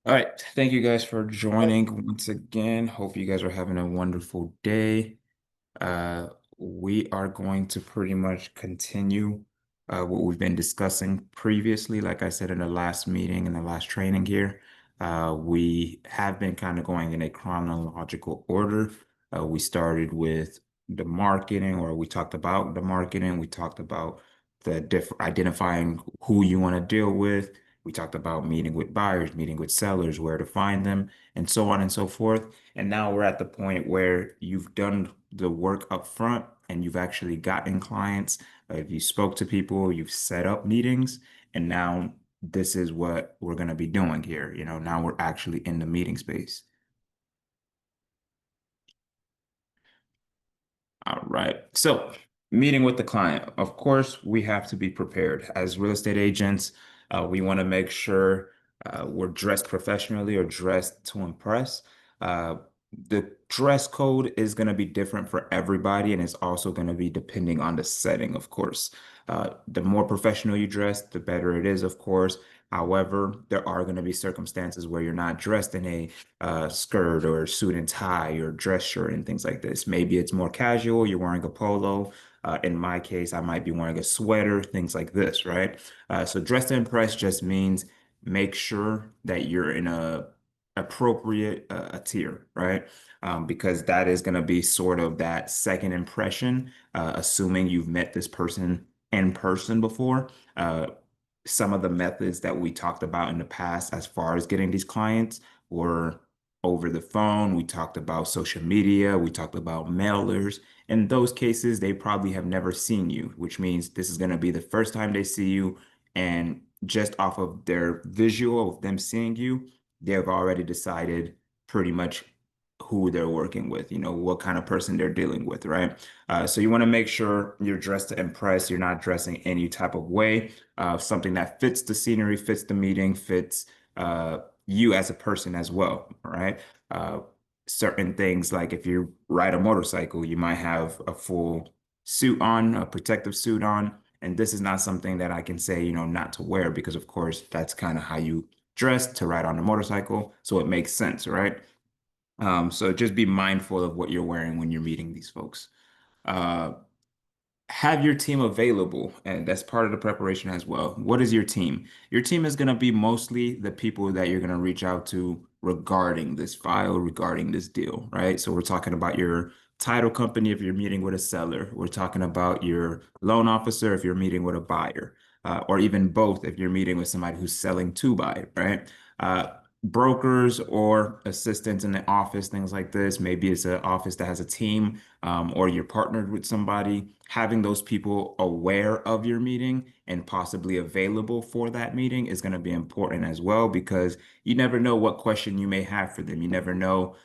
All right. Thank you guys for joining once again. Hope you guys are having a wonderful day. Uh, we are going to pretty much continue what we've been discussing previously. Like I said in the last meeting, in the last training here, we have been kind of going in a chronological order. We started with the marketing, or we talked about the marketing. We talked about the identifying who you want to deal with. We talked about meeting with buyers, meeting with sellers, where to find them, and so on and so forth. And now we're at the point where you've done the work up front and you've actually gotten clients. You spoke to people, you've set up meetings, and now this is what we're going to be doing here. Now we're actually in the meeting space. All right. So, meeting with the client. Of course, we have to be prepared. As real estate agents, we want to make sure we're dressed professionally or dressed to impress. Uh, the dress code is going to be different for everybody, and it's also going to be depending on the setting, of course. The more professional you dress, the better it is, of course. However, there are going to be circumstances where you're not dressed in a skirt or suit and tie or dress shirt and things like this. Maybe it's more casual, you're wearing a polo. In my case, I might be wearing a sweater, things like this, right? So dress to impress just means make sure that you're in a appropriate tier, right? Because that is going to be sort of that second impression, assuming you've met this person in person before. Some of the methods that we talked about in the past as far as getting these clients were over the phone. We talked about social media. We talked about mailers. In those cases, they probably have never seen you, which means this is going to be the first time they see you. And just off of their visual of them seeing you, they've already decided pretty much who they're working with, what kind of person they're dealing with, right? So you want to make sure you're dressed to impress. You're not dressing any type of way, something that fits the scenery, fits the meeting, fits you as a person as well, right? Uh, Certain things like if you ride a motorcycle, you might have a full suit on, a protective suit on. And this is not something that I can say, not to wear because, of course, that's kind of how you dress to ride on a motorcycle. So it makes sense, right? So just be mindful of what you're wearing when you're meeting these folks. Uh, have your team available, and that's part of the preparation as well. What is your team? Your team is going to be mostly the people that you're going to reach out to regarding this file, regarding this deal, right? So we're talking about your title company if you're meeting with a seller. We're talking about your loan officer if you're meeting with a buyer, or even both if you're meeting with somebody who's selling to buy, right? Brokers or assistants in the office, things like this. Maybe it's an office that has a team, or you're partnered with somebody. Having those people aware of your meeting and possibly available for that meeting is going to be important as well because you never know what question you may have for them. You never know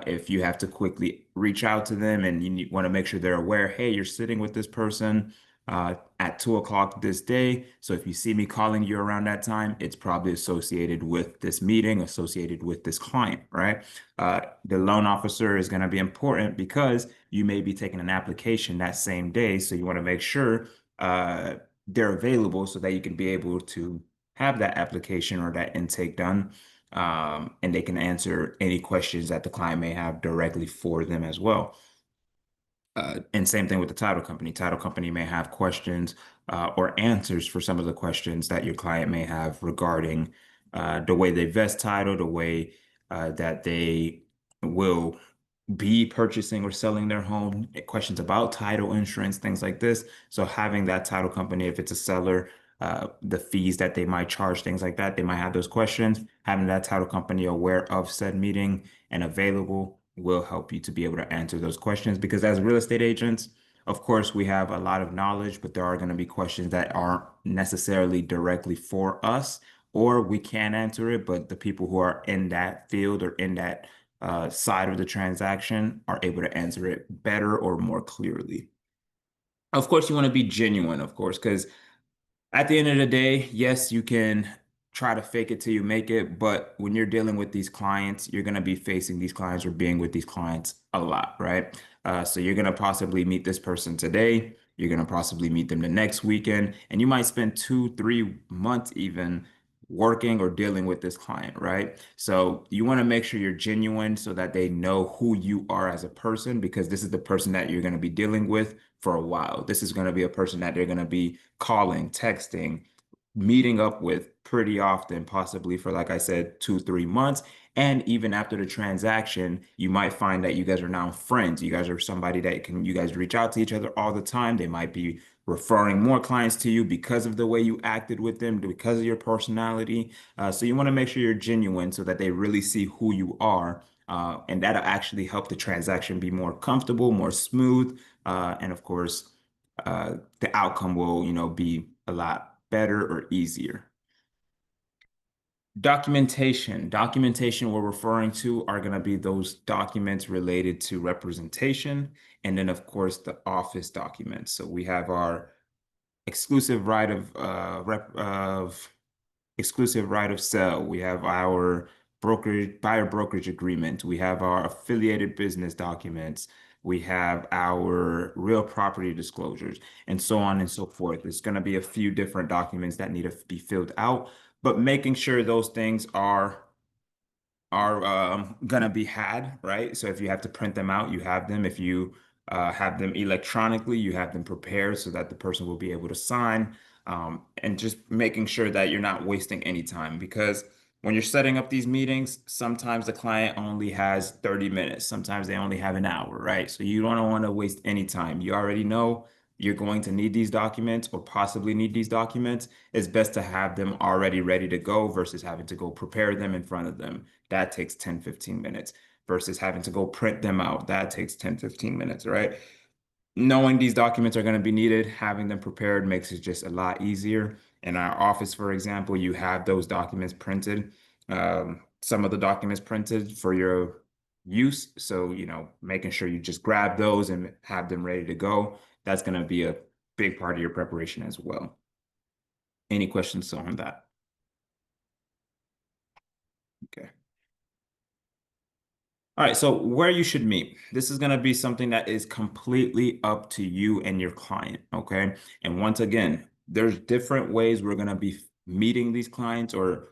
if you have to quickly reach out to them and you want to make sure they're aware, hey, you're sitting with this person at 2 o'clock this day. So if you see me calling you around that time, it's probably associated with this meeting, associated with this client, right? The loan officer is going to be important because you may be taking an application that same day. So you want to make sure they're available so that you can be able to have that application or that intake done. And they can answer any questions that the client may have directly for them as well. And same thing with the title company. Title company may have questions or answers for some of the questions that your client may have regarding the way they vest title, the way that they will be purchasing or selling their home, questions about title insurance, things like this. So having that title company, if it's a seller, the fees that they might charge, things like that, they might have those questions. Having that title company aware of said meeting and available will help you to be able to answer those questions because as real estate agents, of course, we have a lot of knowledge, but there are going to be questions that aren't necessarily directly for us, or we can answer it, but the people who are in that field or in that side of the transaction are able to answer it better or more clearly. Of course, you want to be genuine, of course, because at the end of the day, yes, you can try to fake it till you make it, but when you're dealing with these clients, you're going to be facing these clients or being with these clients a lot, right? So you're going to possibly meet this person today. You're going to possibly meet them the next weekend, and you might spend 2, 3 months even working or dealing with this client, right? So you want to make sure you're genuine so that they know who you are as a person, because this is the person that you're going to be dealing with for a while. This is going to be a person that they're going to be calling, texting, meeting up with pretty often, possibly for, like I said, 2, 3 months. And even after the transaction, you might find that you guys are now friends. You guys are somebody that you guys reach out to each other all the time. They might be referring more clients to you because of the way you acted with them, because of your personality. So you want to make sure you're genuine so that they really see who you are. And that'll actually help the transaction be more comfortable, more smooth. And of course, the outcome will, be a lot better or easier. Documentation we're referring to are going to be those documents related to representation. And then, of course, the office documents. So we have our exclusive right of exclusive right of sale. We have our buyer brokerage agreement. We have our affiliated business documents. We have our real property disclosures, and so on and so forth. There's going to be a few different documents that need to be filled out, but making sure those things are gonna be had, right? So if you have to print them out, you have them. If you have them electronically, you have them prepared so that the person will be able to sign. And just making sure that you're not wasting any time, because when you're setting up these meetings, sometimes the client only has 30 minutes, sometimes they only have an hour, right? So you don't want to waste any time. You already know you're going to need these documents or possibly need these documents. It's best to have them already ready to go versus having to go prepare them in front of them. That takes 10, 15 minutes versus having to go print them out. That takes 10, 15 minutes, right? Knowing these documents are going to be needed, having them prepared makes it just a lot easier. In our office, for example, you have those documents printed, some of the documents printed for your use. So, making sure you just grab those and have them ready to go. That's going to be a big part of your preparation as well. Any questions on that? Okay. All right, so where you should meet. This is going to be something that is completely up to you and your client, okay? And once again, there's different ways we're going to be meeting these clients or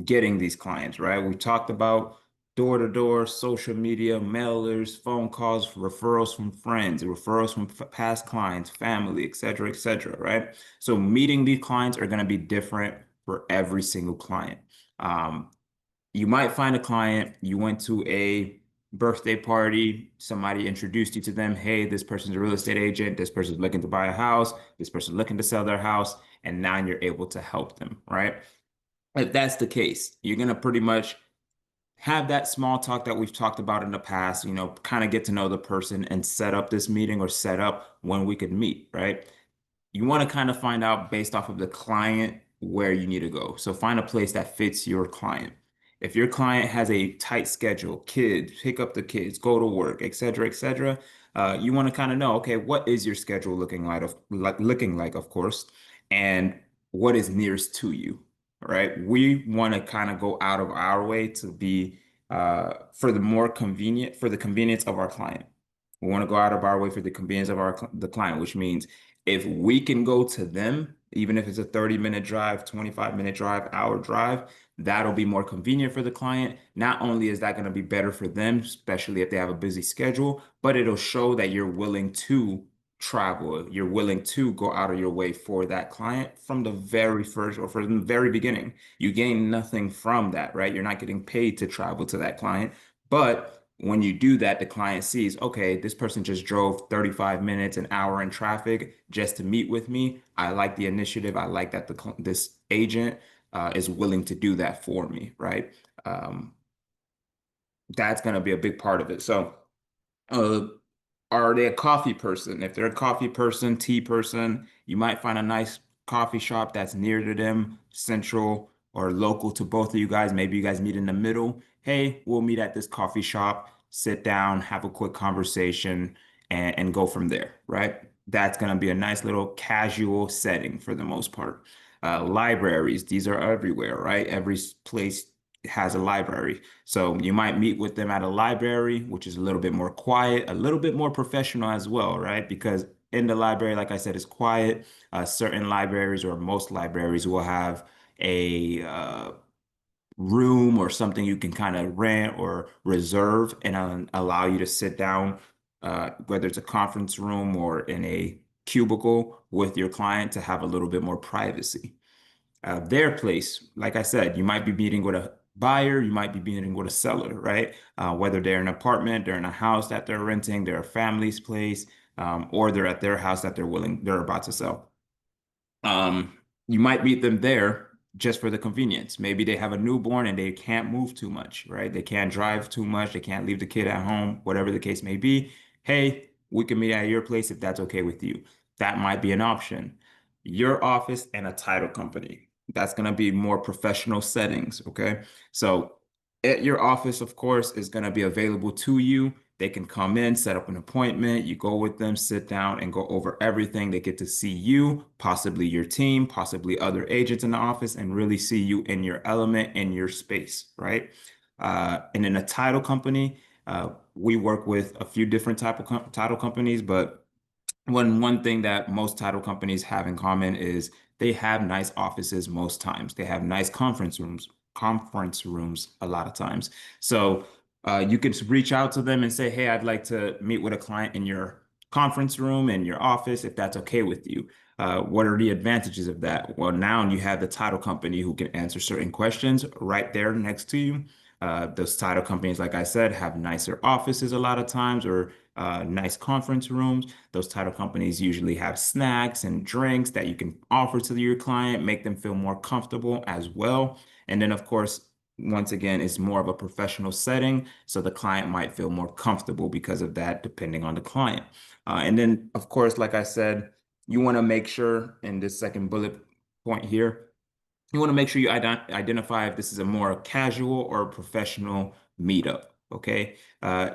getting these clients, right? We talked about door-to-door, social media, mailers, phone calls, referrals from friends, referrals from past clients, family, et cetera, right? So meeting these clients are going to be different for every single client. Um, you might find a client, you went to a birthday party, somebody introduced you to them. Hey, this person's a real estate agent. This person's looking to buy a house. This person's looking to sell their house. And now you're able to help them, right? If that's the case, you're going to pretty much have that small talk that we've talked about in the past, kind of get to know the person and set up this meeting or set up when we could meet, right? You want to kind of find out based off of the client where you need to go. So find a place that fits your client. If your client has a tight schedule, kids, pick up the kids, go to work, et cetera, you want to kind of know, okay, what is your schedule looking like, of course, and what is nearest to you, right? We want to kind of go out of our way to be for the convenience of our client. We want to go out of our way for the convenience of the client, which means if we can go to them, even if it's a 30-minute drive, 25-minute drive, hour drive, that'll be more convenient for the client. Not only is that going to be better for them, especially if they have a busy schedule, but it'll show that you're willing to travel. You're willing to go out of your way for that client from the very first or from the very beginning. You gain nothing from that, right? You're not getting paid to travel to that client. But when you do that, the client sees, okay, this person just drove 35 minutes, an hour in traffic just to meet with me. I like the initiative. I like that this agent is willing to do that for me, right? Um, that's going to be a big part of it. So, uh, are they a coffee person? If they're a coffee person, tea person, you might find a nice coffee shop that's near to them, central or local to both of you guys. Maybe you guys meet in the middle. Hey, we'll meet at this coffee shop, sit down, have a quick conversation, and go from there, right? That's going to be a nice little casual setting for the most part. Libraries, these are everywhere, right? Every place has a library. So you might meet with them at a library, which is a little bit more quiet, a little bit more professional as well, right? Because in the library, like I said, is quiet. Certain libraries or most libraries will have a room or something you can kind of rent or reserve and allow you to sit down, whether it's a conference room or in a cubicle with your client to have a little bit more privacy. Their place, like I said, you might be meeting with a buyer, you might be meeting with a seller, right? Whether they're in an apartment, they're in a house that they're renting, they're a family's place, or they're at their house that they're about to sell. You might meet them there just for the convenience. Maybe they have a newborn and they can't move too much, right? They can't drive too much. They can't leave the kid at home, whatever the case may be. Hey, we can meet at your place if that's okay with you. That might be an option. Your office and a title company. That's going to be more professional settings, okay? So at your office, of course, is going to be available to you. They can come in, set up an appointment. You go with them, sit down, and go over everything. They get to see you, possibly your team, possibly other agents in the office, and really see you in your element, in your space, right? And in a title company, we work with a few different title companies, but one thing that most title companies have in common is they have nice offices most times. They have nice conference rooms a lot of times. So you can reach out to them and say, "Hey, I'd like to meet with a client in your conference room in your office, if that's okay with you." What are the advantages of that? Well, now you have the title company who can answer certain questions right there next to you. Those title companies, like I said, have nicer offices a lot of times or nice conference rooms. Those title companies usually have snacks and drinks that you can offer to your client, make them feel more comfortable as well. And then, of course, once again, it's more of a professional setting, so the client might feel more comfortable because of that, depending on the client. And then, of course, like I said, you want to make sure in this second bullet point here, you want to make sure you identify if this is a more casual or professional meetup. Okay.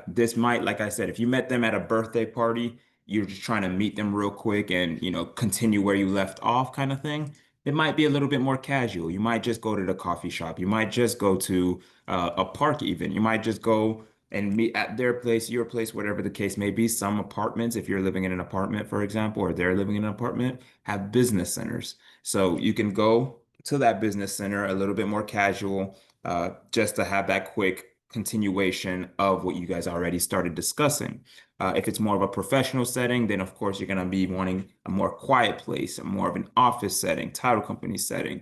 This might, like I said, if you met them at a birthday party, you're just trying to meet them real quick and, continue where you left off kind of thing. It might be a little bit more casual. You might just go to the coffee shop. You might just go to a park even. You might just go and meet at their place, your place, whatever the case may be. Some apartments, if you're living in an apartment, for example, or they're living in an apartment, have business centers. So you can go to that business center a little bit more casual, just to have that quick continuation of what you guys already started discussing. If it's more of a professional setting, then of course you're going to be wanting a more quiet place, a more of an office setting, title company setting.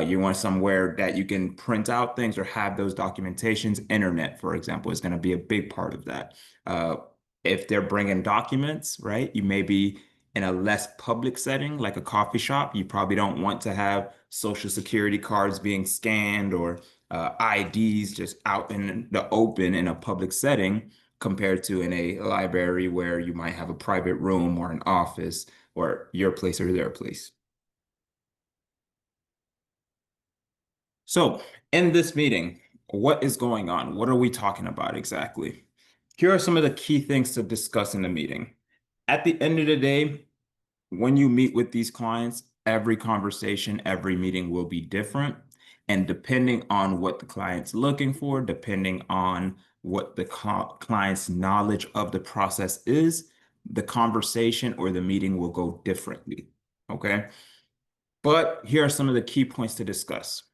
You want somewhere that you can print out things or have those documentations. Internet, for example, is going to be a big part of that. Uh, if they're bringing documents, right, you may be in a less public setting, like a coffee shop. You probably don't want to have social security cards being scanned or IDs just out in the open in a public setting compared to in a library where you might have a private room or an office or your place or their place. So, in this meeting, what is going on? What are we talking about exactly? Here are some of the key things to discuss in the meeting. At the end of the day, when you meet with these clients, every conversation, every meeting will be different. And depending on what the client's looking for, depending on what the client's knowledge of the process is, the conversation or the meeting will go differently. Okay. But here are some of the key points to discuss.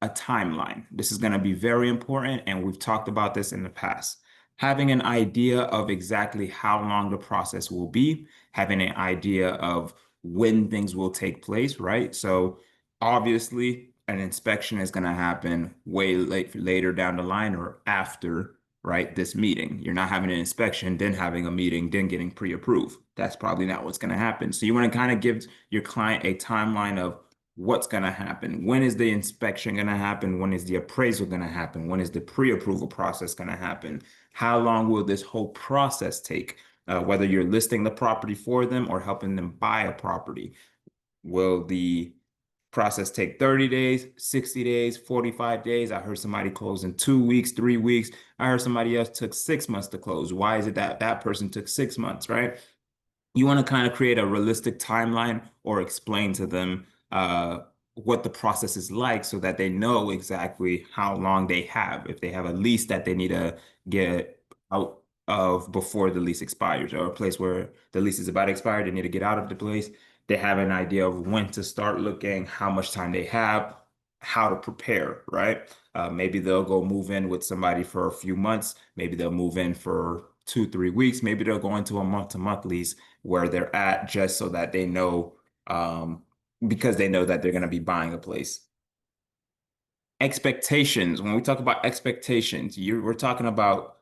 A timeline. This is going to be very important, and we've talked about this in the past. Having an idea of exactly how long the process will be, having an idea of when things will take place, right? So obviously, an inspection is going to happen way later down the line or after, right, this meeting. You're not having an inspection, then having a meeting, then getting pre-approved. That's probably not what's going to happen. So you want to kind of give your client a timeline of what's going to happen. When is the inspection going to happen? When is the appraisal going to happen? When is the pre-approval process going to happen? How long will this whole process take? Whether you're listing the property for them or helping them buy a property, will the process take 30 days, 60 days, 45 days? I heard somebody close in 2 weeks, 3 weeks. I heard somebody else took 6 months to close. Why is it that that person took 6 months, right? You want to kind of create a realistic timeline or explain to them what the process is like so that they know exactly how long they have. If they have a lease that they need to get out. of before the lease expires, or a place where the lease is about to expire, they need to get out of the place. They have an idea of when to start looking, how much time they have, how to prepare, right? Maybe they'll go move in with somebody for a few months. Maybe they'll move in for 2, 3 weeks. Maybe they'll go into a month-to-month lease where they're at just so that they know, because they know that they're going to be buying a place. Expectations. When we talk about expectations, we're talking about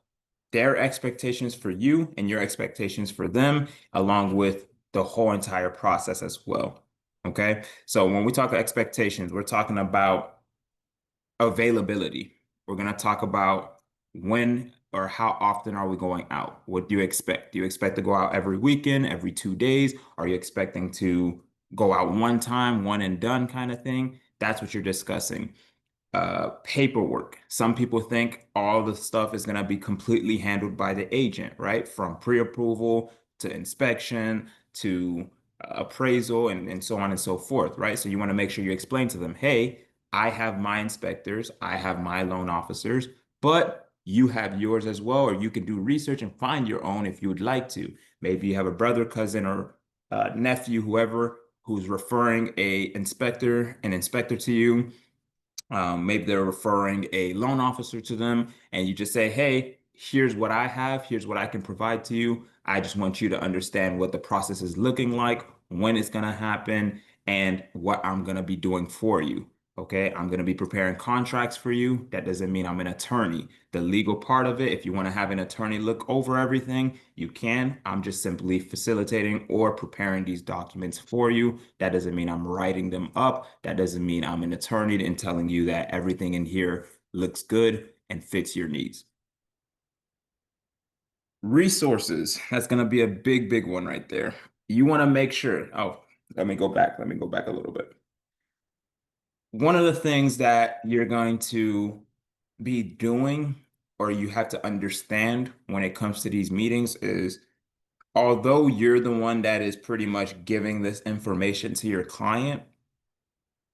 their expectations for you and your expectations for them, along with the whole entire process as well. Okay. So when we talk expectations, we're talking about availability. We're going to talk about when or how often are we going out? What do you expect? Do you expect to go out every weekend, every 2 days? Are you expecting to go out one time, one and done kind of thing? That's what you're discussing. Paperwork. Some people think all the stuff is going to be completely handled by the agent, right? From pre-approval to inspection to appraisal and so on and so forth, right? So you want to make sure you explain to them, hey, I have my inspectors, I have my loan officers, but you have yours as well, or you can do research and find your own if you would like to. Maybe you have a brother, cousin, or nephew, whoever, who's referring an inspector to you. Maybe they're referring a loan officer to them, and you just say, hey, here's what I have, here's what I can provide to you. I just want you to understand what the process is looking like, when it's going to happen, and what I'm going to be doing for you. Okay, I'm going to be preparing contracts for you. That doesn't mean I'm an attorney. The legal part of it, if you want to have an attorney look over everything, you can. I'm just simply facilitating or preparing these documents for you. That doesn't mean I'm writing them up. That doesn't mean I'm an attorney and telling you that everything in here looks good and fits your needs. Resources, that's going to be a big, big one right there. You want to make sure. Oh, let me go back. Let me go back a little bit. One of the things that you're going to be doing, or you have to understand when it comes to these meetings, is although you're the one that is pretty much giving this information to your client,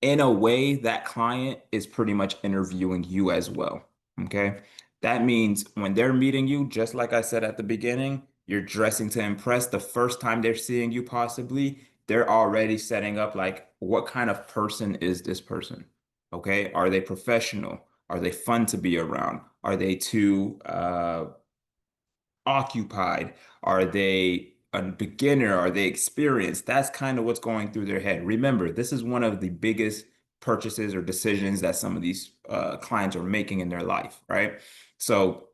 in a way, that client is pretty much interviewing you as well. Okay. That means when they're meeting you, just like I said at the beginning, you're dressing to impress. The first time they're seeing you, possibly, they're already setting up like, what kind of person is this person? Okay. Are they professional? Are they fun to be around? Are they too occupied? Are they a beginner? Are they experienced? That's kind of what's going through their head. Remember, this is one of the biggest purchases or decisions that some of these clients are making in their life, right? So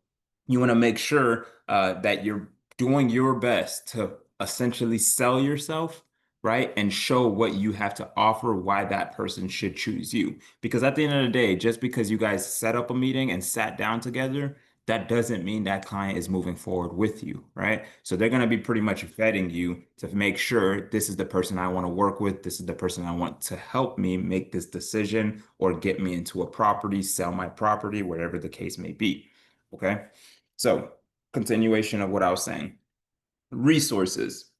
you want to make sure that you're doing your best to essentially sell yourself, right? And show what you have to offer, why that person should choose you. Because at the end of the day, just because you guys set up a meeting and sat down together, that doesn't mean that client is moving forward with you, right? So they're going to be pretty much vetting you to make sure this is the person I want to work with. This is the person I want to help me make this decision or get me into a property, sell my property, whatever the case may be. Okay. So, continuation of what I was saying. Resources.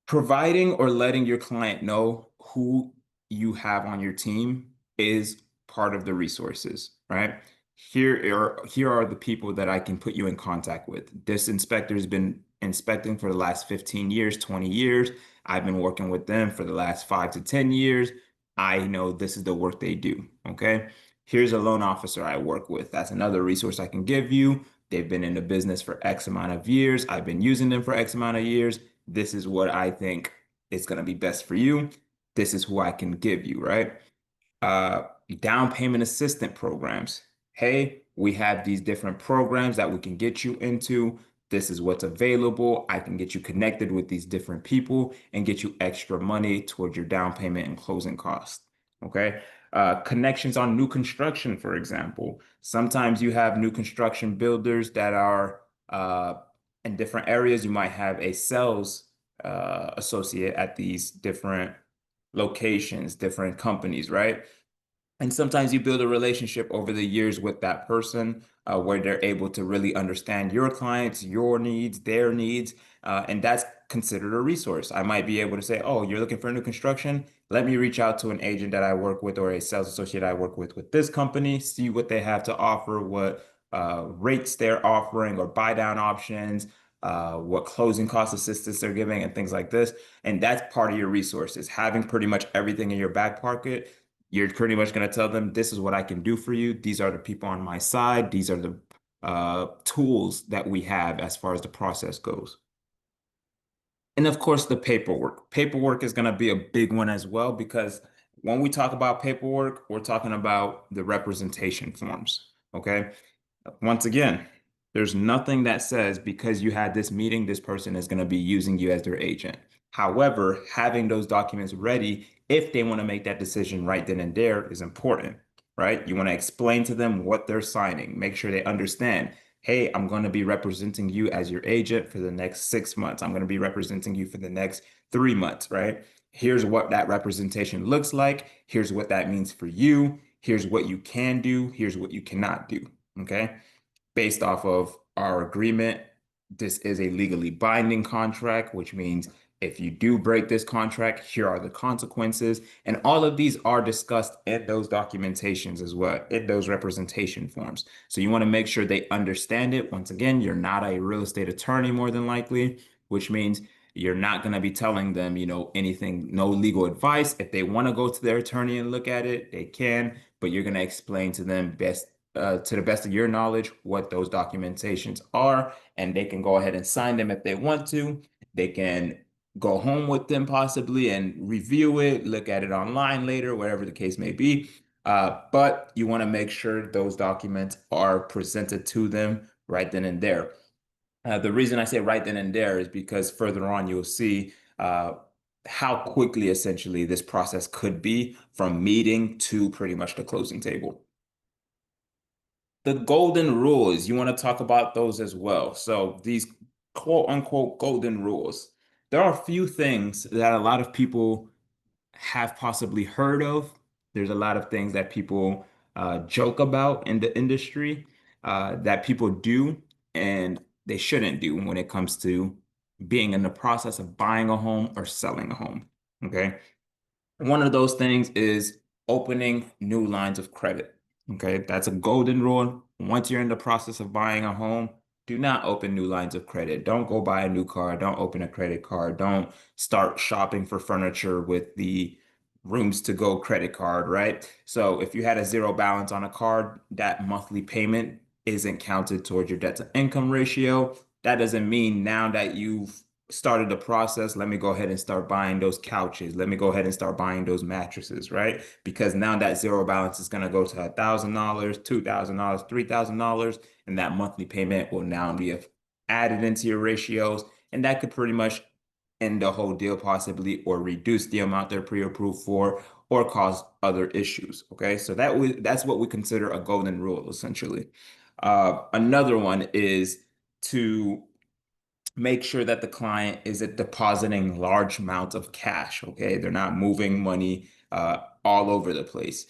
Providing or letting your client know who you have on your team is part of the resources, right? Here are the people that I can put you in contact with. This inspector has been inspecting for the last 15 years, 20 years. I've been working with them for the last 5 to 10 years. I know this is the work they do. Okay. Here's a loan officer I work with. That's another resource I can give you. They've been in the business for X amount of years. I've been using them for X amount of years. This is what I think is going to be best for you. This is who I can give you, right? uh, Down payment assistant programs. Hey, we have these different programs that we can get you into. This is what's available. I can get you connected with these different people and get you extra money towards your down payment and closing costs. Okay. Connections on new construction, for example. Sometimes you have new construction builders that are in different areas. You might have a sales associate at these different locations, different companies, right? And sometimes you build a relationship over the years with that person where they're able to really understand your clients, your needs, their needs. And that's considered a resource. I might be able to say, oh, you're looking for new construction? Let me reach out to an agent that I work with or a sales associate I work with this company, see what they have to offer, what rates they're offering or buy down options, what closing cost assistance they're giving, and things like this. And that's part of your resources. Having pretty much everything in your back pocket, you're pretty much going to tell them, this is what I can do for you. These are the people on my side. These are the tools that we have as far as the process goes. And of course, the paperwork. Paperwork is going to be a big one as well, because when we talk about paperwork, we're talking about the representation forms. Okay. Once again, there's nothing that says because you had this meeting, this person is going to be using you as their agent. However, having those documents ready, if they want to make that decision right then and there, is important, right? You want to explain to them what they're signing, make sure they understand. Hey, I'm going to be representing you as your agent for the next 6 months. I'm going to be representing you for the next 3 months, right? Here's what that representation looks like. Here's what that means for you. Here's what you can do. Here's what you cannot do. Okay. Based off of our agreement, this is a legally binding contract, which means if you do break this contract, here are the consequences. And all of these are discussed in those documentations as well, in those representation forms. So you want to make sure they understand it. Once again, you're not a real estate attorney, more than likely, which means you're not going to be telling them, anything, no legal advice. If they want to go to their attorney and look at it, they can, but you're going to explain to them to the best of your knowledge, what those documentations are, and they can go ahead and sign them if they want to. They can go home with them possibly and review it, look at it online later, whatever the case may be. But you want to make sure those documents are presented to them right then and there. The reason I say right then and there is because further on you'll see how quickly essentially this process could be from meeting to pretty much the closing table. The golden rules, you want to talk about those as well. So these quote unquote golden rules, there are a few things that a lot of people have possibly heard of. There's a lot of things that people joke about in the industry that people do and they shouldn't do when it comes to being in the process of buying a home or selling a home. Okay. One of those things is opening new lines of credit. Okay, that's a golden rule. Once you're in the process of buying a home, do not open new lines of credit. Don't go buy a new car. Don't open a credit card. Don't start shopping for furniture with the rooms to go credit card, right? So if you had a zero balance on a card, that monthly payment isn't counted towards your debt to income ratio. That doesn't mean now that you've started the process, let me go ahead and start buying those couches. Let me go ahead and start buying those mattresses, right? Because now that zero balance is going to go to $1,000, $2,000, $3,000, and that monthly payment will now be added into your ratios. And that could pretty much end the whole deal possibly, or reduce the amount they're pre-approved for, or cause other issues. Okay, so that's what we consider a golden rule, essentially. Another one is to make sure that the client isn't depositing large amounts of cash. Okay, they're not moving money all over the place.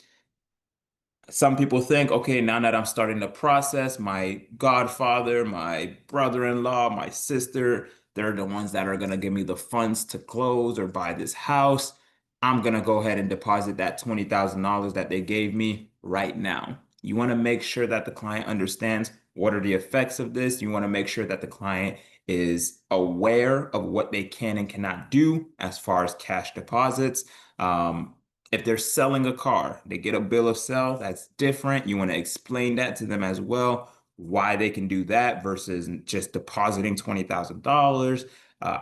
Some people think, okay, now that I'm starting the process, my godfather, my brother-in-law, my sister, they're the ones that are going to give me the funds to close or buy this house. I'm going to go ahead and deposit that $20,000 that they gave me right now. You want to make sure that the client understands what are the effects of this. You want to make sure that the client is aware of what they can and cannot do as far as cash deposits. If they're selling a car, they get a bill of sale, that's different. You want to explain that to them as well, why they can do that versus just depositing $20,000.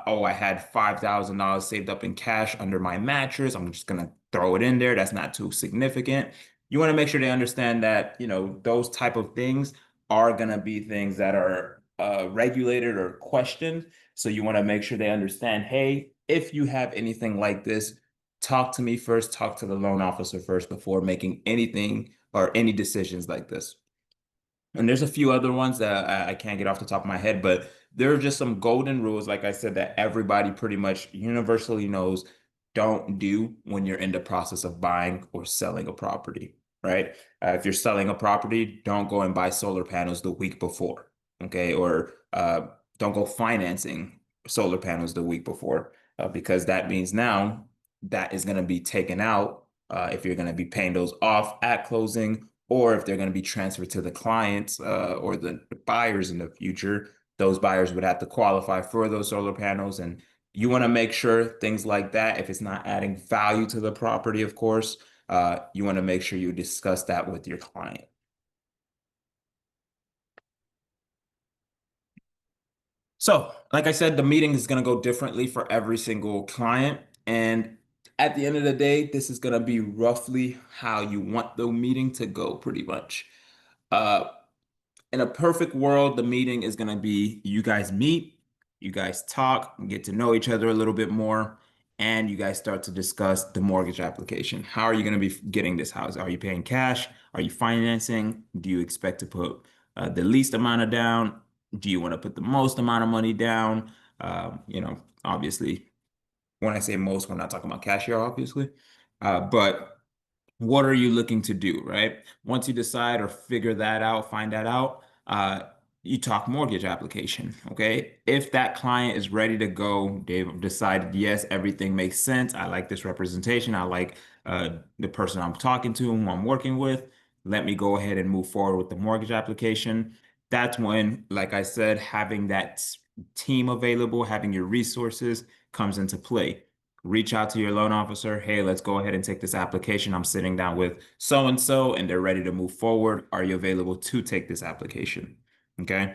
Oh, I had $5,000 saved up in cash under my mattress. I'm just going to throw it in there. That's not too significant. You want to make sure they understand that, those type of things are going to be things that are regulated or questioned. So you want to make sure they understand, hey, if you have anything like this, talk to me first, talk to the loan officer first before making anything or any decisions like this. And there's a few other ones that I can't get off the top of my head, but there are just some golden rules, like I said, that everybody pretty much universally knows don't do when you're in the process of buying or selling a property, right? If you're selling a property, don't go and buy solar panels the week before, okay? Or don't go financing solar panels the week before, because that means now that is going to be taken out if you're going to be paying those off at closing, or if they're going to be transferred to the clients or the buyers in the future, those buyers would have to qualify for those solar panels. And you want to make sure things like that, if it's not adding value to the property, of course, you want to make sure you discuss that with your client. So, like I said, the meeting is going to go differently for every single client. And at the end of the day, this is going to be roughly how you want the meeting to go, pretty much. Uh, in a perfect world, the meeting is going to be you guys meet, you guys talk, get to know each other a little bit more, and you guys start to discuss the mortgage application. How are you going to be getting this house? Are you paying cash? Are you financing? Do you expect to put the least amount of down? Do you want to put the most amount of money down? Obviously, when I say most, we're not talking about cash here, obviously. But what are you looking to do, right? Once you decide or figure that out, find that out, you talk mortgage application, okay? If that client is ready to go, they've decided, yes, everything makes sense. I like this representation. I like the person I'm talking to, who I'm working with. Let me go ahead and move forward with the mortgage application. That's when, like I said, having that team available, having your resources comes into play. Reach out to your loan officer. Hey, let's go ahead and take this application. I'm sitting down with so and so, and they're ready to move forward. Are you available to take this application? Okay.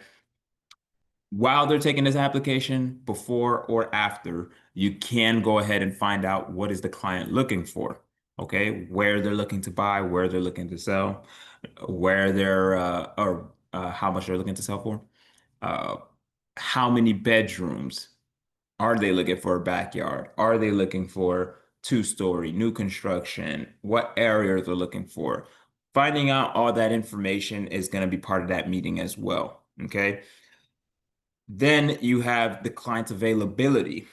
While they're taking this application, before or after, you can go ahead and find out what is the client looking for. Okay. Where they're looking to buy, where they're looking to sell, where they're, or how much they're looking to sell for, uh, how many bedrooms. Are they looking for a backyard? Are they looking for two-story, new construction? What area they're looking for? Finding out all that information is going to be part of that meeting as well. Okay. Then you have the client's availability.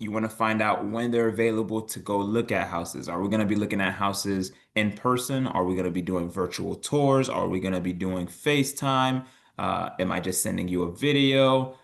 You want to find out when they're available to go look at houses. Are we going to be looking at houses in person? Are we going to be doing virtual tours? Are we going to be doing FaceTime? Am I just sending you a video?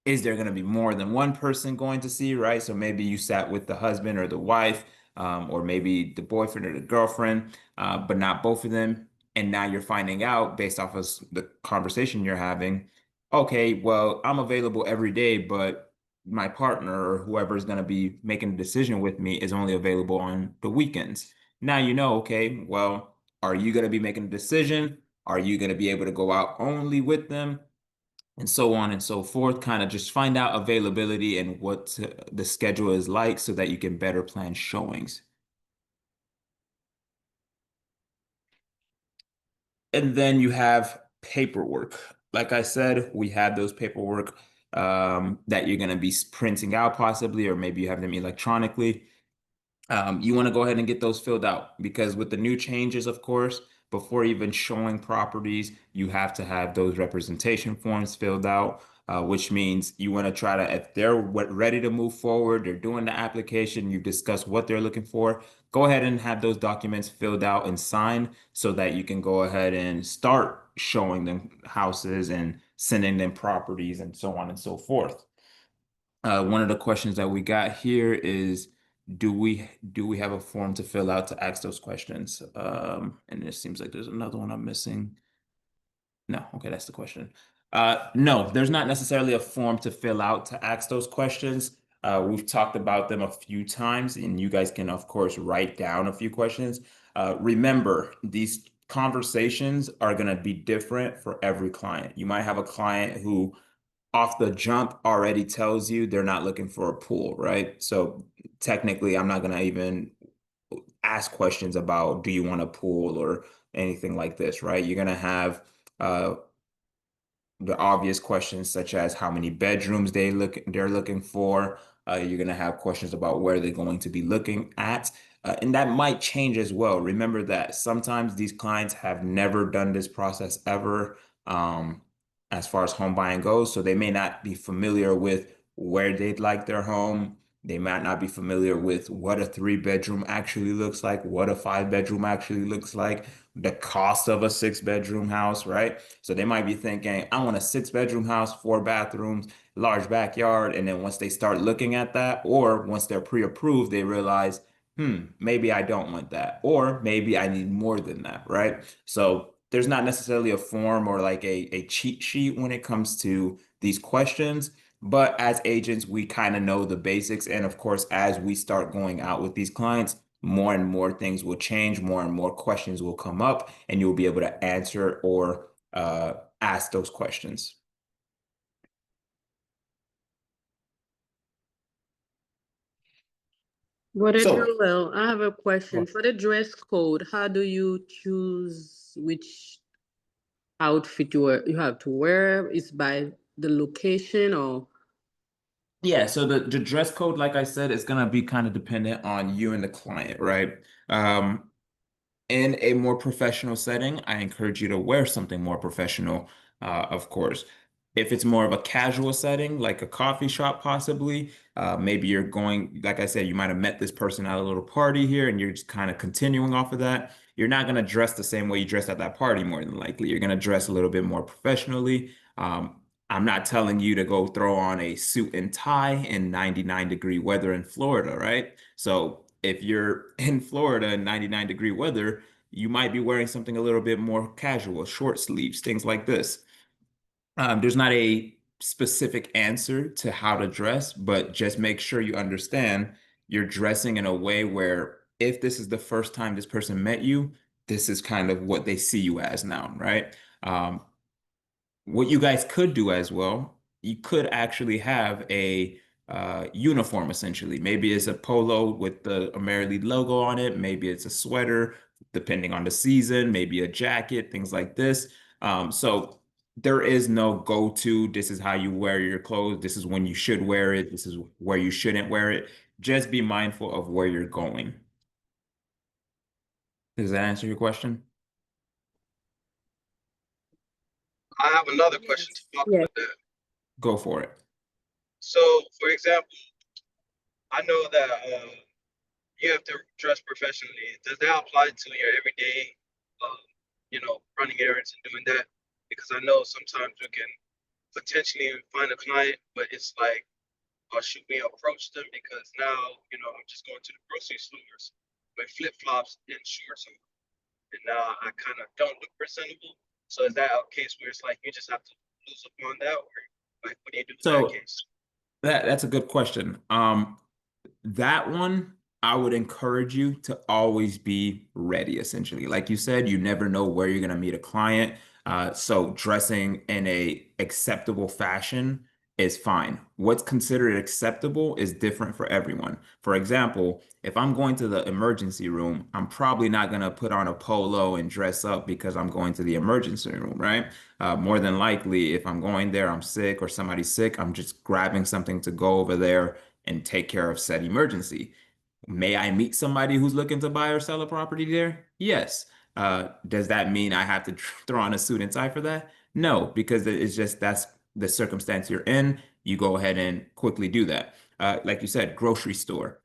Is there going to be more than one person going to see, right? So maybe you sat with the husband or the wife, or maybe the boyfriend or the girlfriend, but not both of them. And now you're finding out based off of the conversation you're having, okay, well, I'm available every day, but my partner or whoever is going to be making the decision with me is only available on the weekends. Now you know, okay, well, are you going to be making a decision? Are you going to be able to go out only with them? And so on and so forth. Kind of just find out availability and what the schedule is like so that you can better plan showings. And then you have paperwork. Like I said, we have those paperwork that you're going to be printing out possibly, or maybe you have them electronically. You want to go ahead and get those filled out because with the new changes, of course, before even showing properties, you have to have those representation forms filled out, which means you want to try to, if they're ready to move forward, they're doing the application, you've discussed what they're looking for, go ahead and have those documents filled out and signed so that you can go ahead and start showing them houses and sending them properties and so on and so forth. One of the questions that we got here is, do we have a form to fill out to ask those questions? And it seems like there's another one I'm missing. No, okay, that's the question. No, there's not necessarily a form to fill out to ask those questions. We've talked about them a few times, and you guys can, of course, write down a few questions. Remember, these conversations are going to be different for every client. You might have a client who off the jump already tells you they're not looking for a pool, right? So technically, I'm not going to even ask questions about do you want a pool or anything like this, right? You're going to have uh, the obvious questions such as how many bedrooms they're looking for. You're going to have questions about where they're going to be looking at. And that might change as well. Remember that sometimes these clients have never done this process ever, as far as home buying goes. So they may not be familiar with where they'd like their home. They might not be familiar with what a three-bedroom actually looks like, what a five-bedroom actually looks like, the cost of a six-bedroom house, right? So they might be thinking, I want a six-bedroom house, four bathrooms, large backyard. And then once they start looking at that, or once they're pre-approved, they realize maybe I don't want that, or maybe I need more than that, right? So there's not necessarily a form or like a cheat sheet when it comes to these questions, but as agents, we kind of know the basics. And of course, as we start going out with these clients, more and more things will change, more and more questions will come up, and you'll be able to answer or ask those questions. Brother So, Joel, I have a question. well, For the dress code, how do you choose which outfit you have to wear? Is by the location or yeah, so the dress code, like I said, is gonna be kind of dependent on you and the client, right? Um, in a more professional setting, I encourage you to wear something more professional, of course. If it's more of a casual setting, like a coffee shop, possibly, maybe you're going, like I said, you might have met this person at a little party here and you're just kind of continuing off of that. You're not going to dress the same way you dressed at that party, more than likely. You're going to dress a little bit more professionally. I'm not telling you to go throw on a suit and tie in 99-degree weather in Florida, right? So if you're in Florida in 99-degree weather, you might be wearing something a little bit more casual, short sleeves, things like this. There's not a specific answer to how to dress, but just make sure you understand you're dressing in a way where if this is the first time this person met you, this is kind of what they see you as now, right? What you guys could do as well, you could actually have a uniform essentially. Maybe it's a polo with the Amerilead logo on it. Maybe it's a sweater, depending on the season, maybe a jacket, things like this. So there is no go-to. This is how you wear your clothes. This is when you should wear it. This is where you shouldn't wear it. Just be mindful of where you're going. Does that answer your question? I have another question to yes, follow yes. with that. Go for it. So, for example, I know that you have to dress professionally. Does that apply to your everyday, uh, running errands and doing that? Because I know sometimes we can potentially find a client, but it's like, should we approach them? Because now, I'm just going to the grocery stores with flip flops and shorts on, and now I kind of don't look presentable. So is that a case where it's like you just have to lose upon that, or like what do you do in that So case? that's a good question. That one, I would encourage you to always be ready, essentially. Like you said, you never know where you're going to meet a client. So dressing in a acceptable fashion is fine. What's considered acceptable is different for everyone. For example, if I'm going to the emergency room, I'm probably not going to put on a polo and dress up because I'm going to the emergency room, right? More than likely, if I'm going there, I'm sick or somebody's sick, I'm just grabbing something to go over there and take care of said emergency. May I meet somebody who's looking to buy or sell a property there? Yes. Does that mean I have to throw on a suit and tie for that? No, because it's just that's the circumstance you're in. You go ahead and quickly do that. Like you said, grocery store.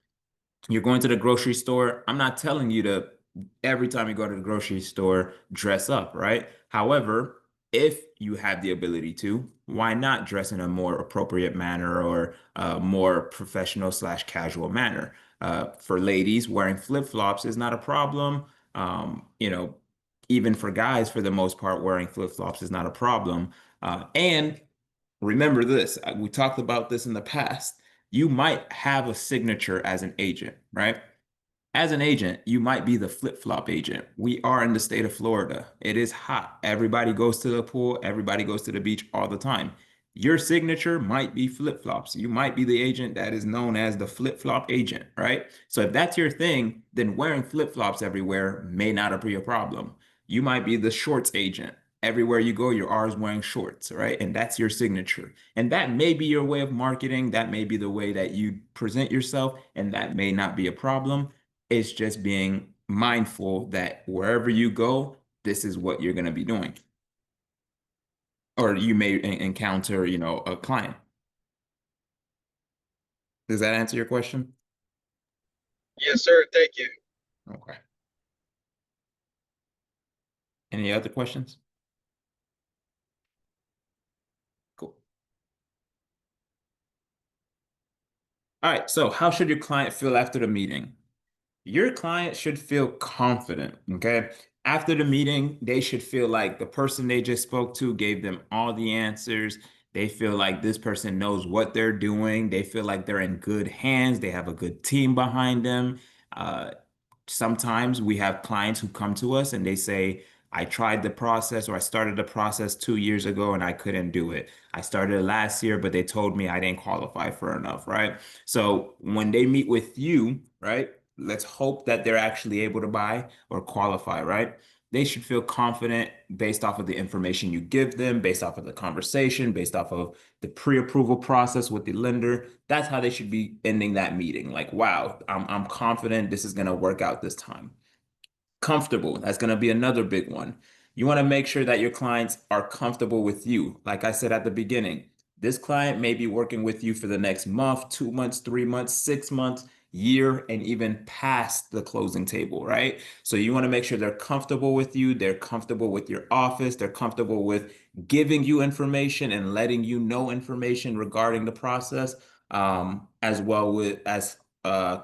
You're going to the grocery store. I'm not telling you to every time you go to the grocery store, dress up, right? However, if you have the ability to, why not dress in a more appropriate manner or more professional slash casual manner? For ladies, wearing flip-flops is not a problem. Even for guys, for the most part, wearing flip-flops is not a problem. And remember this, we talked about this in the past. You might have a signature as an agent, right? As an agent, you might be the flip-flop agent. We are in the state of Florida. It is hot. Everybody goes to the pool, everybody goes to the beach all the time. Your signature might be flip-flops. You might be the agent that is known as the flip-flop agent, right? So if that's your thing, then wearing flip-flops everywhere may not be a problem. You might be the shorts agent. Everywhere you go, you're always wearing shorts, right? And that's your signature. And that may be your way of marketing. That may be the way that you present yourself, and that may not be a problem. It's just being mindful that wherever you go, this is what you're going to be doing. Or you may encounter, a client. Does that answer your question? Yes, sir. Thank you. Okay. Any other questions? Cool. All right. So how should your client feel after the meeting? Your client should feel confident, okay? After the meeting, they should feel like the person they just spoke to gave them all the answers. They feel like this person knows what they're doing. They feel like they're in good hands. They have a good team behind them. Uh, Sometimes we have clients who come to us and they say, I tried the process or I started the process 2 years ago and I couldn't do it. I started it last year, but they told me I didn't qualify for enough, right? So when they meet with you, right, let's hope that they're actually able to buy or qualify, right? They should feel confident based off of the information you give them, based off of the conversation, based off of the pre-approval process with the lender. That's how they should be ending that meeting. Like, wow, I'm confident this is going to work out this time. Comfortable. That's going to be another big one. You want to make sure that your clients are comfortable with you. Like I said at the beginning, this client may be working with you for the next month, 2 months, 3 months, 6 months, year, and even past the closing table, right? So you want to make sure they're comfortable with you, they're comfortable with your office, they're comfortable with giving you information and letting you know information regarding the process, as well with as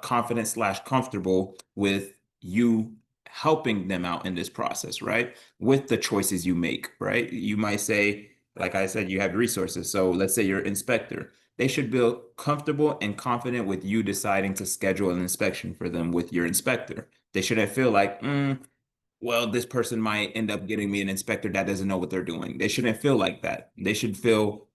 confident slash comfortable with you helping them out in this process, right? With the choices you make, right? You might say, like I said, you have resources. So let's say you're an inspector. They should feel comfortable and confident with you deciding to schedule an inspection for them with your inspector. They shouldn't feel like, well, this person might end up getting me an inspector that doesn't know what they're doing. They shouldn't feel like that. They should feel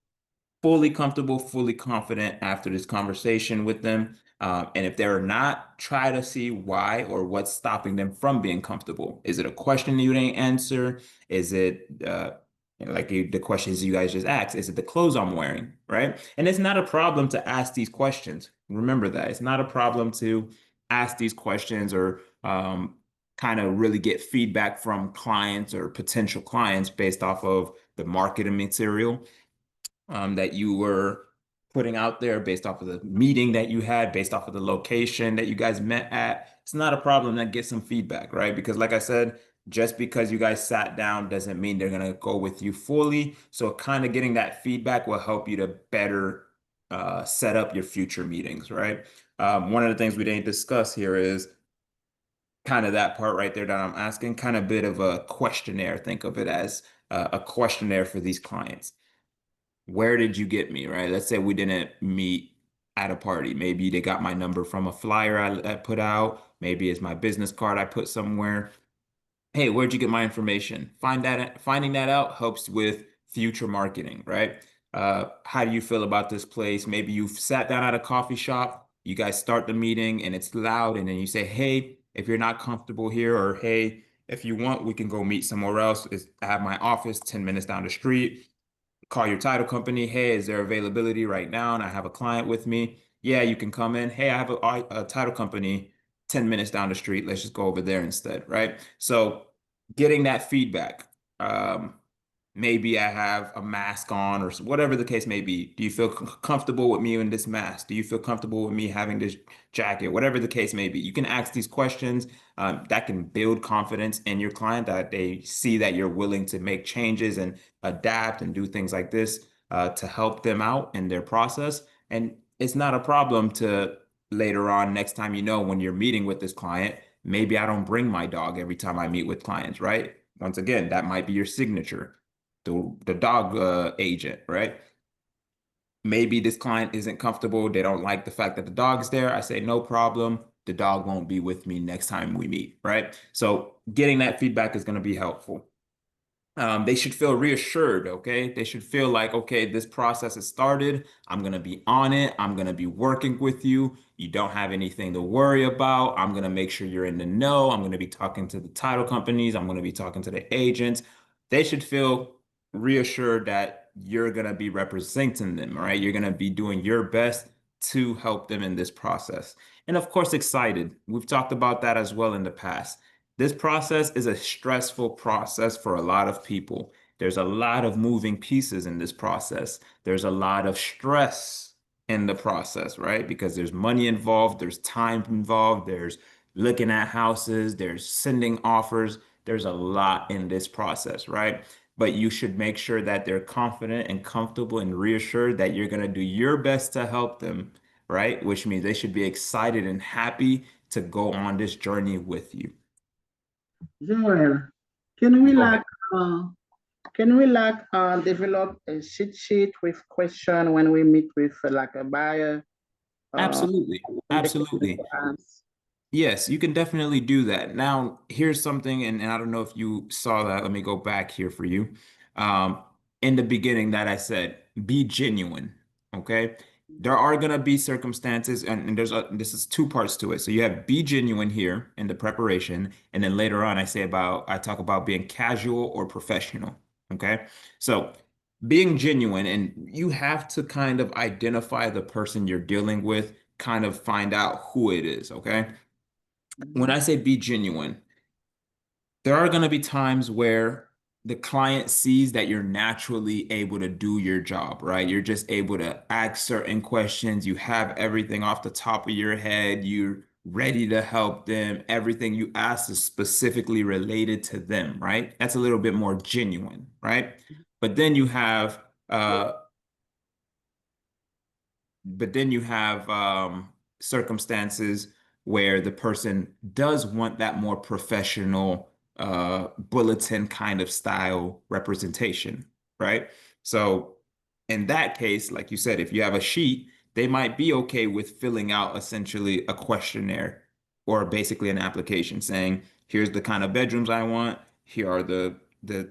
fully comfortable, fully confident after this conversation with them. And if they're not, try to see why or what's stopping them from being comfortable. Is it a question you didn't answer? Is it the questions you guys just asked? Is it the clothes I'm wearing? Right? And it's not a problem to ask these questions. Remember that it's not a problem to ask these questions or kind of really get feedback from clients or potential clients based off of the marketing material that you were putting out there based off of the meeting that you had, based off of the location that you guys met at. It's not a problem to get some feedback, right? Because, like I said, just because you guys sat down doesn't mean they're going to go with you fully. So, kind of getting that feedback will help you to better set up your future meetings, right? One of the things we didn't discuss here is kind of that part right there that I'm asking, kind of bit of a questionnaire. Think of it as a questionnaire for these clients. Where did you get me, right? Let's say we didn't meet at a party. Maybe they got my number from a flyer I put out. Maybe it's my business card I put somewhere. Hey, where'd you get my information? Finding that out helps with future marketing, right? How do you feel about this place? Maybe you've sat down at a coffee shop, you guys start the meeting and it's loud, and then you say, hey, if you're not comfortable here, or hey, if you want, we can go meet somewhere else. I have my office 10 minutes down the street. Call your title company. Hey, is there availability right now? And I have a client with me. Yeah, you can come in. Hey, I have a title company 10 minutes down the street. Let's just go over there instead, right? So getting that feedback. Um, Maybe I have a mask on or whatever the case may be. Do you feel comfortable with me in this mask? Do you feel comfortable with me having this jacket? Whatever the case may be. You can ask these questions that can build confidence in your client, that they see that you're willing to make changes and adapt and do things like this to help them out in their process. And it's not a problem to later on, next time, when you're meeting with this client, maybe I don't bring my dog every time I meet with clients, right? Once again, that might be your signature, the dog agent, right? Maybe this client isn't comfortable. They don't like the fact that the dog's there. I say, no problem. The dog won't be with me next time we meet, right? So getting that feedback is going to be helpful. They should feel reassured, okay? They should feel like, okay, this process has started. I'm going to be on it. I'm going to be working with you. You don't have anything to worry about. I'm going to make sure you're in the know. I'm going to be talking to the title companies. I'm going to be talking to the agents. They should feel reassured that you're going to be representing them, right? You're going to be doing your best to help them in this process. And of course, excited. We've talked about that as well in the past. This process is a stressful process for a lot of people. There's a lot of moving pieces in this process. There's a lot of stress in the process, right? Because there's money involved, there's time involved, there's looking at houses, there's sending offers. There's a lot in this process, right? But you should make sure that they're confident and comfortable and reassured that you're going to do your best to help them, right? Which means they should be excited and happy to go on this journey with you. Joel, can we Go ahead. develop a cheat sheet with question when we meet with like a buyer? Absolutely. And the question Absolutely. to ask. Yes, you can definitely do that. Now, here's something, and I don't know if you saw that. Let me go back here for you. Um, in the beginning that I said, be genuine. Okay. There are going to be circumstances, and this is two parts to it. So you have be genuine here in the preparation, and then later on I talk about being casual or professional. Okay. So being genuine, and you have to kind of identify the person you're dealing with, kind of find out who it is. Okay. When Mhm. I say be genuine, there are going to be times where the client sees that you're naturally able to do your job, right? You're just able to ask certain questions. You have everything off the top of your head. You're ready to help them. Everything you ask is specifically related to them, right? That's a little bit more genuine, right? But then you have uh, circumstances where the person does want that more professional bulletin kind of style representation, right? So in that case, like you said, if you have a sheet, they might be okay with filling out essentially a questionnaire or basically an application saying, here's the kind of bedrooms I want, here are the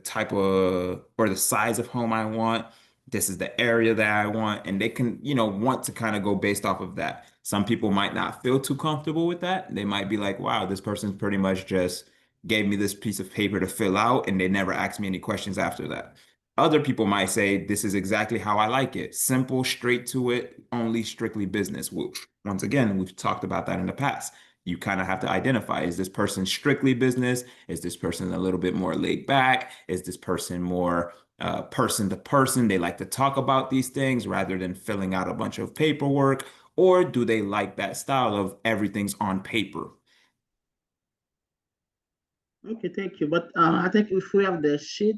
type of or the size of home I want, this is the area that I want, and they can, want to kind of go based off of that. Some people might not feel too comfortable with that. They might be like, wow, this person's pretty much just gave me this piece of paper to fill out, and they never asked me any questions after that. Other people might say, this is exactly how I like it. Simple, straight to it, only strictly business. Which, once again, we've talked about that in the past. You kind of have to identify, is this person strictly business? Is this person a little bit more laid back? Is this person more person to person? They like to talk about these things rather than filling out a bunch of paperwork, or do they like that style of everything's on paper? Okay, thank you. But I think if we have the sheet,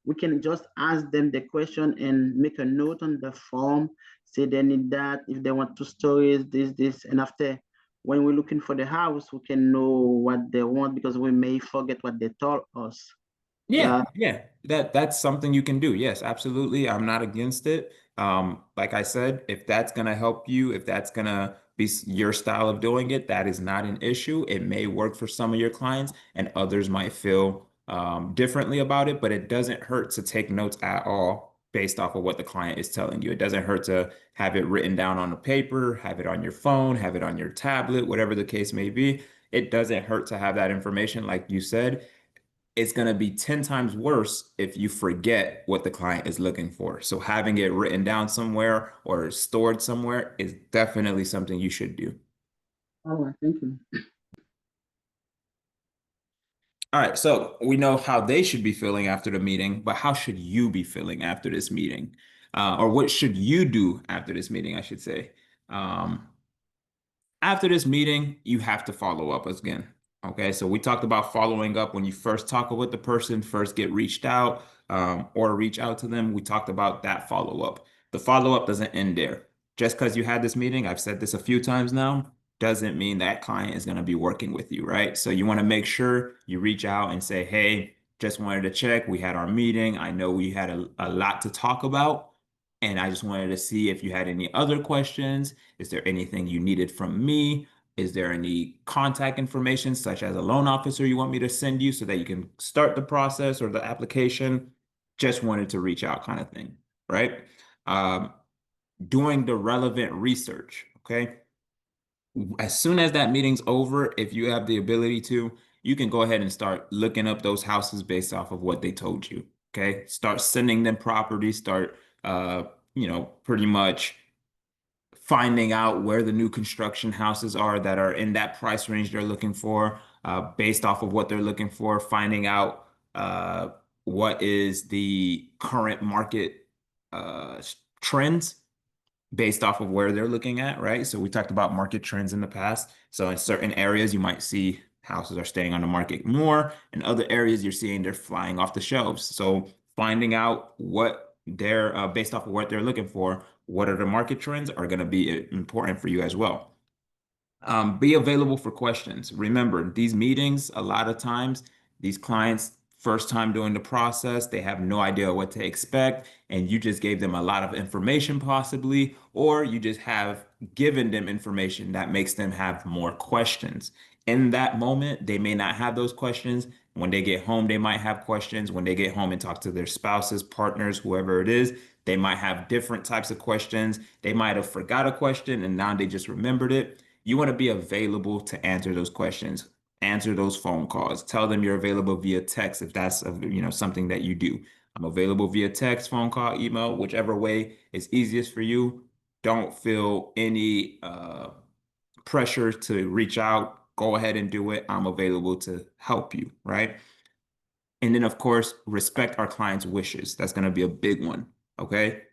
we can just ask them the question and make a note on the form, say they need that, if they want 2 stories, this, and after, when we're looking for the house, we can know what they want because we may forget what they told us. Yeah, Yeah. yeah, that's something you can do. Yes, absolutely. I'm not against it. Like I said, if that's gonna help you, if that's gonna be your style of doing it, that is not an issue. It may work for some of your clients, and others might feel differently about it, but it doesn't hurt to take notes at all based off of what the client is telling you. It doesn't hurt to have it written down on a paper, have it on your phone, have it on your tablet, whatever the case may be. It doesn't hurt to have that information, like you said. It's going to be 10 times worse if you forget what the client is looking for. So having it written down somewhere or stored somewhere is definitely something you should do. All right, thank you. All right, so we know how they should be feeling after the meeting, but how should you be feeling after this meeting? Or what should you do after this meeting, I should say? Um, After this meeting, you have to follow up again. Okay, so we talked about following up when you first talk with the person, first get reached out, or reach out to them. We talked about that follow up. The follow up doesn't end there. Just because you had this meeting, I've said this a few times now, doesn't mean that client is going to be working with you, right? So you want to make sure you reach out and say, hey, just wanted to check. We had our meeting. I know we had a lot to talk about. And I just wanted to see if you had any other questions. Is there anything you needed from me? Is there any contact information, such as a loan officer, you want me to send you so that you can start the process or the application? Just wanted to reach out, kind of thing, right? Um, Doing the relevant research, okay? As soon as that meeting's over, if you have the ability to, you can go ahead and start looking up those houses based off of what they told you. Okay. Start sending them properties, start pretty much finding out where the new construction houses are that are in that price range they're looking for, based off of what they're looking for, finding out what is the current market trends based off of where they're looking at, right? So we talked about market trends in the past. So in certain areas, you might see houses are staying on the market more. In other areas, you're seeing they're flying off the shelves. So finding out what they're based off of what they're looking for, what are the market trends are going to be important for you as well. Be available for questions. Remember, these meetings, a lot of times, these clients, first time doing the process, they have no idea what to expect, and you just gave them a lot of information, possibly, or you just have given them information that makes them have more questions. In that moment, they may not have those questions. When they get home, they might have questions. When they get home and talk to their spouses, partners, whoever it is, they might have different types of questions. They might have forgot a question and now they just remembered it. You want to be available to answer those questions, answer those phone calls, tell them you're available via text if that's something that you do. I'm available via text, phone call, email, whichever way is easiest for you. Don't feel any pressure to reach out. Go ahead and do it. I'm available to help you, right? And then, of course, respect our client's wishes. That's going to be a big one. Okay.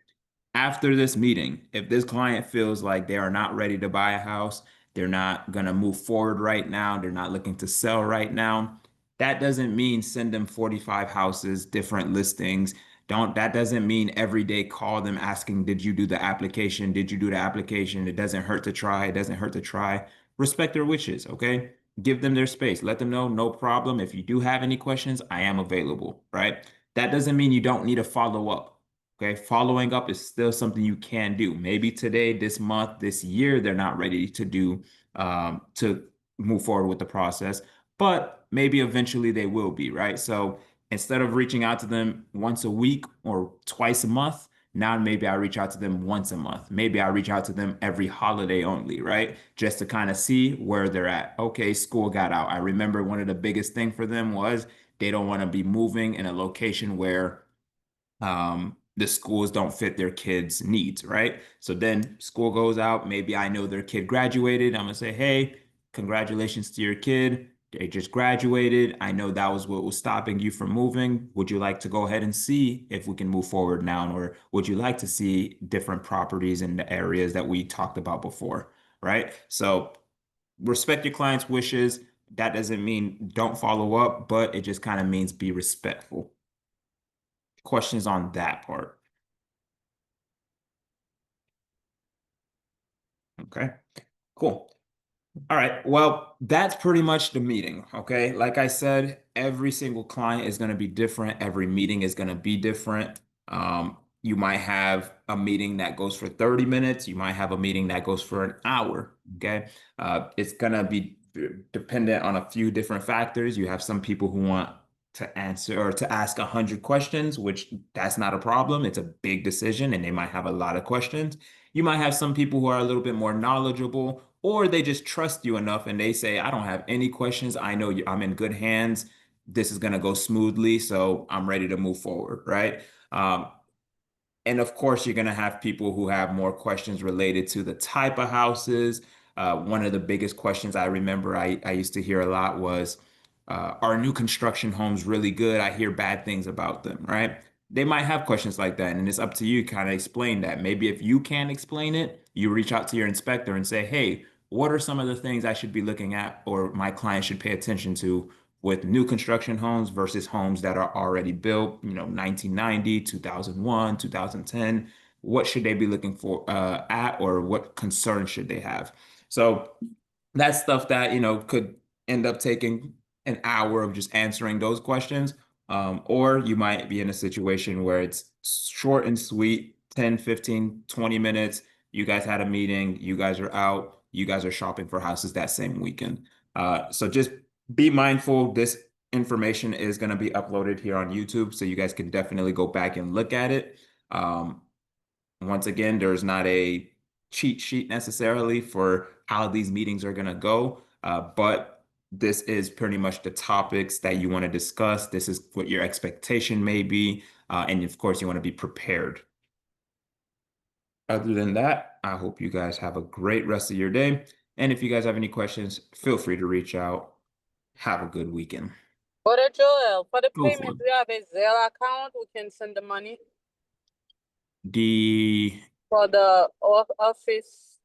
After this meeting, if this client feels like they are not ready to buy a house, they're not going to move forward right now, they're not looking to sell right now, that doesn't mean send them 45 houses, different listings. That doesn't mean every day call them asking, did you do the application? Did you do the application? It doesn't hurt to try. It doesn't hurt to try. Respect their wishes, okay? Give them their space. Let them know, no problem. If you do have any questions, I am available, right? That doesn't mean you don't need to follow up. Okay, following up is still something you can do. Maybe today, this month, this year, they're not ready to do to move forward with the process, but maybe eventually they will be, right? So instead of reaching out to them once a week or twice a month, now maybe I reach out to them once a month. Maybe I reach out to them every holiday only, right? Just to kind of see where they're at. Okay, school got out. I remember one of the biggest thing for them was they don't want to be moving in a location where the schools don't fit their kids' needs, right? So then school goes out. Maybe I know their kid graduated. I'm gonna say, hey, congratulations to your kid. They just graduated. I know that was what was stopping you from moving. Would you like to go ahead and see if we can move forward now? Or would you like to see different properties in the areas that we talked about before, right? So respect your client's wishes. That doesn't mean don't follow up, but it just kind of means be respectful. Questions on that part? Okay, cool. All right. Well, that's pretty much the meeting. Okay. Like I said, every single client is going to be different. Every meeting is going to be different. You might have a meeting that goes for 30 minutes. You might have a meeting that goes for an hour. Okay. It's going to be dependent on a few different factors. You have some people who want to answer or to ask 100 questions, which that's not a problem. It's a big decision and they might have a lot of questions. You might have some people who are a little bit more knowledgeable, or they just trust you enough and they say, I don't have any questions. I know I'm in good hands. This is going to go smoothly. So I'm ready to move forward. Right. And of course, you're going to have people who have more questions related to the type of houses. One of the biggest questions I remember I used to hear a lot was, are new construction homes really good? I hear bad things about them, right? They might have questions like that, and it's up to you to kind of explain that. Maybe if you can't explain it, you reach out to your inspector and say, hey, what are some of the things I should be looking at or my client should pay attention to with new construction homes versus homes that are already built, 1990, 2001, 2010. What should they be looking for at, or what concerns should they have? So that's stuff that, could end up taking an hour of just answering those questions. Or you might be in a situation where it's short and sweet, 10, 15, 20 minutes. You guys had a meeting, you guys are out, you guys are shopping for houses that same weekend. So just be mindful. This information is going to be uploaded here on YouTube, so you guys can definitely go back and look at it. Once again, there's not a cheat sheet necessarily for how these meetings are going to go, but this is pretty much the topics that you want to discuss. This is what your expectation may be, and of course, you want to be prepared. Other than that, I hope you guys have a great rest of your day. And if you guys have any questions, feel free to reach out. Have a good weekend. Brother Joel, for the Go for payment, it. we have a Zelle account. We can send the money The for the office